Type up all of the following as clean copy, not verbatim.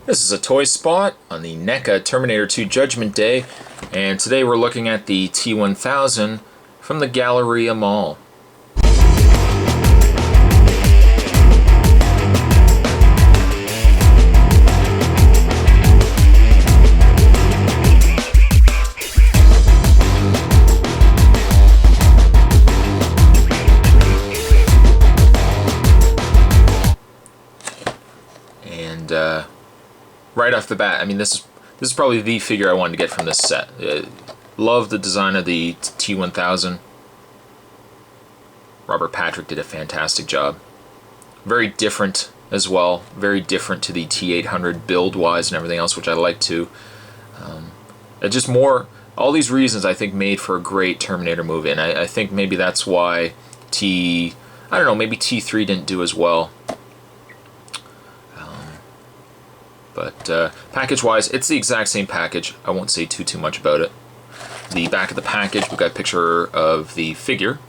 This is a toy spot on the Neca Terminator 2 Judgment Day, and today we're looking at the T-1000 from the Galleria Mall. And right off the bat, I mean, this is probably the figure I wanted to get from this set. Love the design of the T-1000. Robert Patrick did a fantastic job. Very different as well. Very different to the T-800 build-wise and everything else, which I like too. Just more, all these reasons I think made for a great Terminator movie, and I think maybe that's why I don't know, maybe T3 didn't do as well. But package-wise, it's the exact same package. I won't say too much about it. The back of the package, we've got a picture of the figure,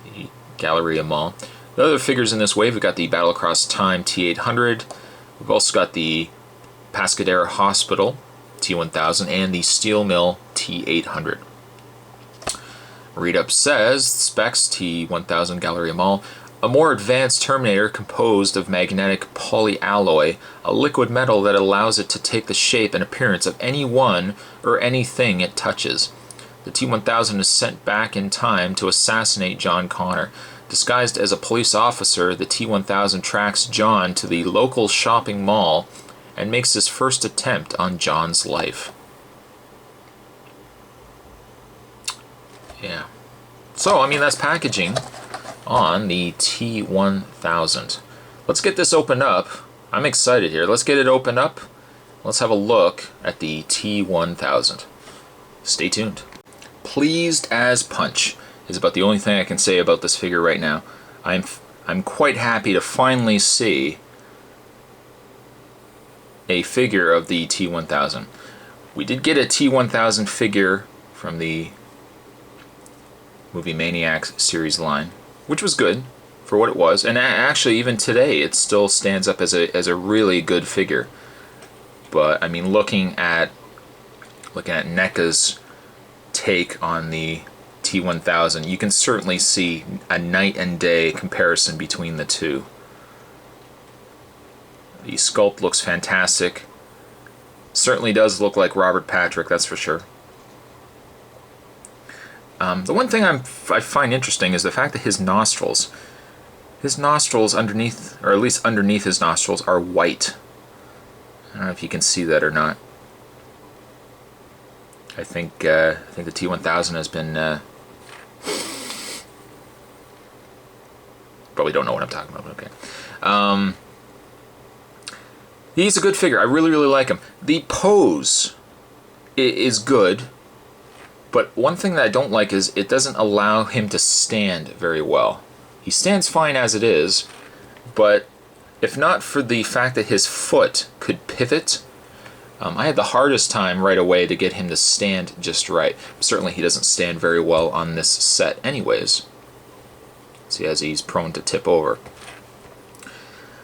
the Galleria Mall. The other figures in this wave, we've got the Battle Across Time T-800. We've also got the Pescadero Hospital T-1000 and the Steel Mill T-800. Read-up says, specs T-1000 Galleria Mall. A more advanced Terminator composed of magnetic polyalloy, a liquid metal that allows it to take the shape and appearance of anyone or anything it touches. The T-1000 is sent back in time to assassinate John Connor. Disguised as a police officer, the T-1000 tracks John to the local shopping mall and makes his first attempt on John's life. Yeah. So, I mean, that's packaging on the T-1000. Let's get this opened up. I'm excited here. Let's get it opened up. Let's have a look at the T-1000. Stay tuned. Pleased as punch is about the only thing I can say about this figure right now. I'm quite happy to finally see a figure of the T-1000. We did get a T-1000 figure from the Movie Maniacs series line, which was good for what it was, and actually even today it still stands up as a really good figure. But I mean, looking at NECA's take on the T-1000, you can certainly see a night and day comparison between the two. The sculpt looks fantastic. Certainly does look like Robert Patrick, that's for sure. The one thing I find interesting is the fact that his nostrils underneath, or at least underneath his nostrils, are white. I don't know if you can see that or not. I think the T-1000 has been probably don't know what I'm talking about. Okay, he's a good figure. I really like him. The pose is good. But one thing that I don't like is it doesn't allow him to stand very well. He stands fine as it is, but if not for the fact that his foot could pivot, I had the hardest time right away to get him to stand just right. Certainly he doesn't stand very well on this set anyways. See, as he's prone to tip over.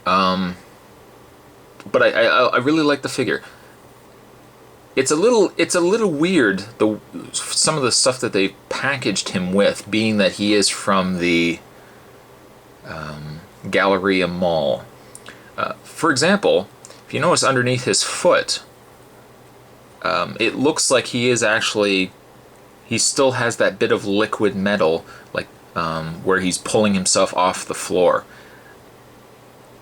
But I really like the figure. It's a little weird, some of the stuff that they packaged him with, being that he is from the Galleria Mall. For example, if you notice underneath his foot, it looks like he still has that bit of liquid metal, like where he's pulling himself off the floor.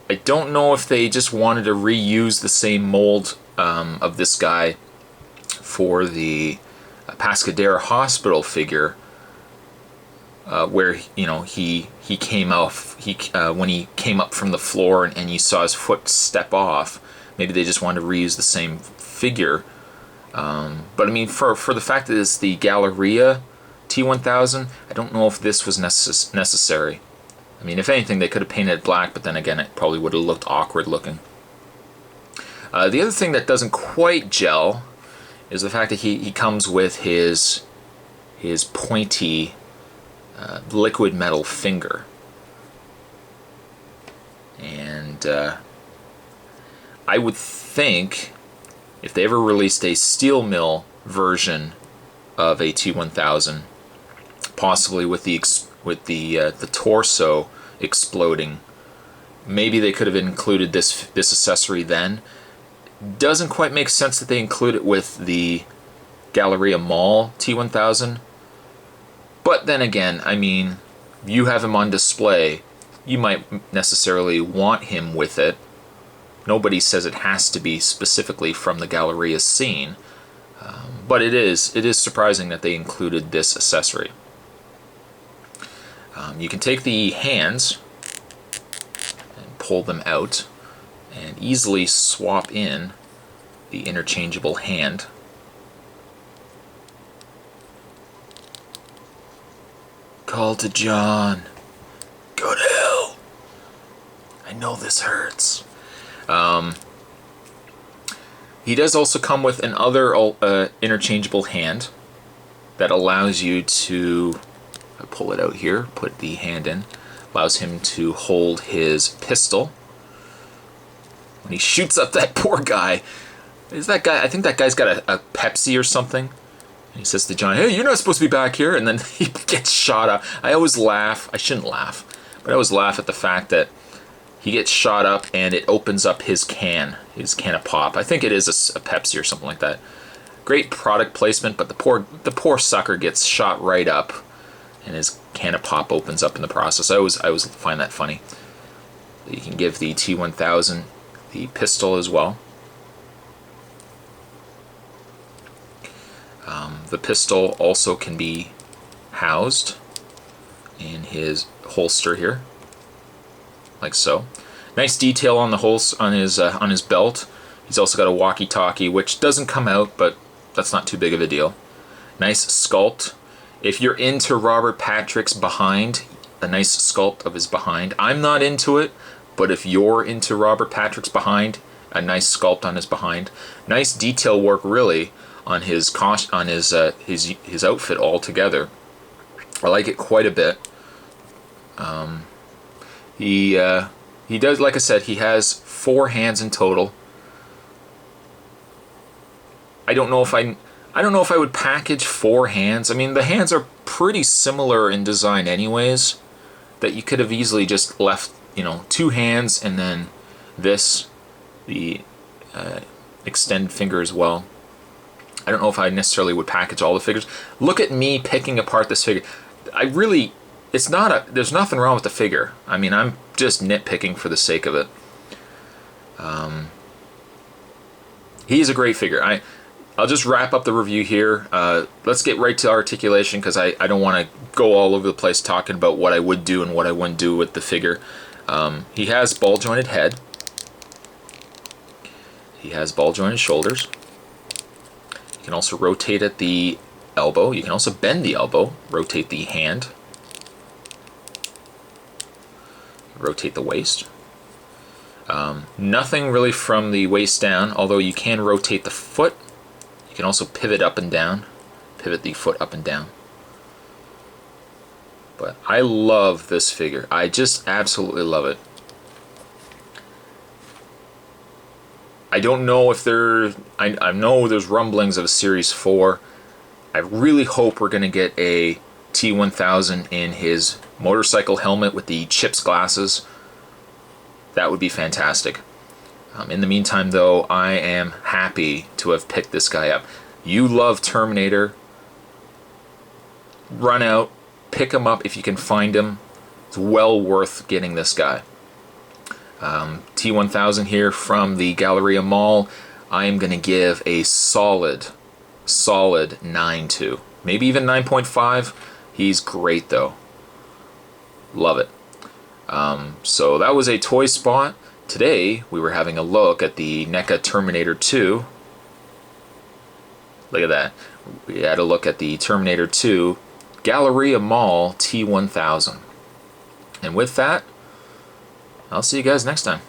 I don't know if they just wanted to reuse the same mold of this guy for the Pescadero Hospital figure, where he came off when he came up from the floor and you saw his foot step off. Maybe they just wanted to reuse the same figure. But I mean, for the fact that it's the Galleria T-1000, I don't know if this was necessary. I mean, if anything, they could have painted it black, but then again, it probably would have looked awkward looking. The other thing that doesn't quite gel is the fact that he comes with his pointy liquid metal finger. And I would think if they ever released a steel mill version of a T-1000, possibly with the torso exploding, maybe they could have included this accessory then. Doesn't quite make sense that they include it with the Galleria Mall T-1000. But then again, I mean, you have him on display, you might necessarily want him with it. Nobody says it has to be specifically from the Galleria scene, but it is surprising that they included this accessory. You can take the hands and pull them out and easily swap in the interchangeable hand. Call to John. Go to hell. I know this hurts. He does also come with another interchangeable hand that allows you to pull it out here, put the hand in, allows him to hold his pistol. When he shoots up that poor guy, is that guy? I think that guy's got a Pepsi or something. And he says to John, "Hey, you're not supposed to be back here." And then he gets shot up. I always laugh. I shouldn't laugh, but I always laugh at the fact that he gets shot up and it opens up his can of pop. I think it is a Pepsi or something like that. Great product placement, but the poor sucker gets shot right up, and his can of pop opens up in the process. I always find that funny. You can give the T-1000 the pistol as well. The pistol also can be housed in his holster here, like so. Nice detail on the on his belt. He's also got a walkie-talkie, which doesn't come out, but that's not too big of a deal. Nice sculpt. If you're into Robert Patrick's behind, a nice sculpt of his behind. I'm not into it, but if you're into Robert Patrick's behind, a nice sculpt on his behind. Nice detail work, really, on his outfit altogether. I like it quite a bit. He does, like I said, he has 4 hands in total. I don't know if I would package 4 hands. I mean, the hands are pretty similar in design anyways, that you could have easily just left, 2 hands and then the extend finger as well. I don't know if I necessarily would package all the figures. Look at me picking apart this figure. There's nothing wrong with the figure. I mean, I'm just nitpicking for the sake of it. He's a great figure. I'll just wrap up the review here. Let's get right to articulation, because I don't want to go all over the place talking about what I would do and what I wouldn't do with the figure. He has ball jointed head. He has ball jointed shoulders. You can also rotate at the elbow. You can also bend the elbow, rotate the hand, rotate the waist. Nothing really from the waist down, although you can rotate the foot. You can also pivot up and down, pivot the foot up and down. But I love this figure. I just absolutely love it. I don't know if I know there's rumblings of a Series 4. I really hope we're going to get a T-1000 in his motorcycle helmet with the chips glasses. That would be fantastic. In the meantime, though, I am happy to have picked this guy up. You love Terminator. Run out, pick him up if you can find him. It's well worth getting this guy. T-1000 here from the Galleria Mall. I am going to give a solid 9.2. Maybe even 9.5. He's great, though. Love it. So that was a toy spot. Today we were having a look at the NECA Terminator 2. Look at that. We had a look at the Terminator 2 Galleria Mall T-1000. And with that, I'll see you guys next time.